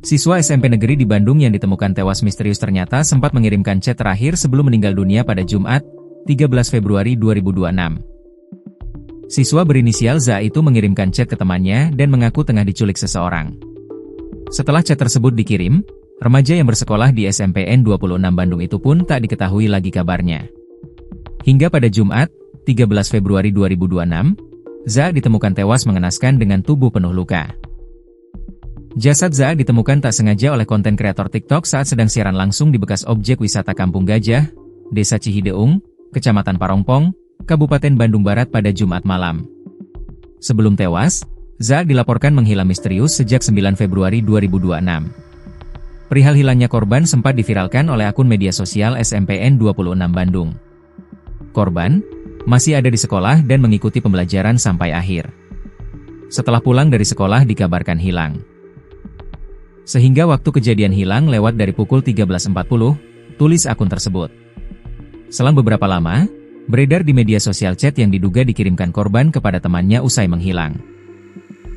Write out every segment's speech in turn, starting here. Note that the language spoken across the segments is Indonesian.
Siswa SMP negeri di Bandung yang ditemukan tewas misterius ternyata sempat mengirimkan chat terakhir sebelum meninggal dunia pada Jumat, 13 Februari 2026. Siswa berinisial ZA itu mengirimkan chat ke temannya dan mengaku tengah diculik seseorang. Setelah chat tersebut dikirim, remaja yang bersekolah di SMPN 26 Bandung itu pun tak diketahui lagi kabarnya. Hingga pada Jumat, 13 Februari 2026, ZA ditemukan tewas mengenaskan dengan tubuh penuh luka. Jasad ZA ditemukan tak sengaja oleh konten kreator TikTok saat sedang siaran langsung di bekas objek wisata Kampung Gajah, Desa Cihideung, Kecamatan Parongpong, Kabupaten Bandung Barat pada Jumat malam. Sebelum tewas, ZA dilaporkan menghilang misterius sejak 9 Februari 2026. Perihal hilangnya korban sempat diviralkan oleh akun media sosial SMPN 26 Bandung. Korban masih ada di sekolah dan mengikuti pembelajaran sampai akhir. Setelah pulang dari sekolah dikabarkan hilang. Sehingga waktu kejadian hilang lewat dari pukul 13.40, tulis akun tersebut. Selang beberapa lama, beredar di media sosial chat yang diduga dikirimkan korban kepada temannya usai menghilang.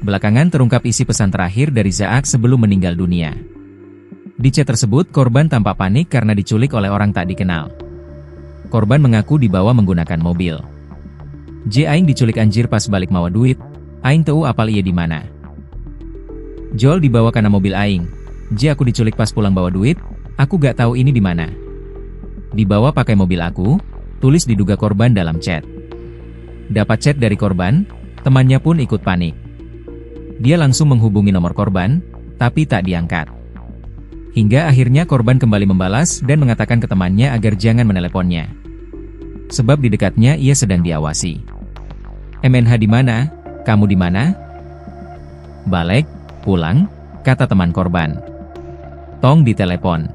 Belakangan terungkap isi pesan terakhir dari ZA sebelum meninggal dunia. Di chat tersebut korban tampak panik karena diculik oleh orang tak dikenal. Korban mengaku dibawa menggunakan mobil. Aing diculik anjir pas balik mawa duit, aing teu apal ieu di mana. Jol dibawa karena mobil aing. Aku diculik pas pulang bawa duit, aku gak tahu ini di mana. Dibawa pakai mobil aku, tulis diduga korban dalam chat. Dapat chat dari korban, temannya pun ikut panik. Dia langsung menghubungi nomor korban, tapi tak diangkat. Hingga akhirnya korban kembali membalas dan mengatakan ke temannya agar jangan meneleponnya. Sebab di dekatnya ia sedang diawasi. MNH di mana? Kamu di mana? Balik, pulang, kata teman korban. Tong ditelepon.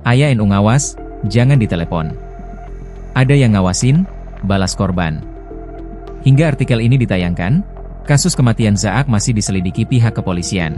Aya enu ngawas, jangan ditelepon. Ada yang ngawasin, balas korban. Hingga artikel ini ditayangkan, kasus kematian ZA masih diselidiki pihak kepolisian.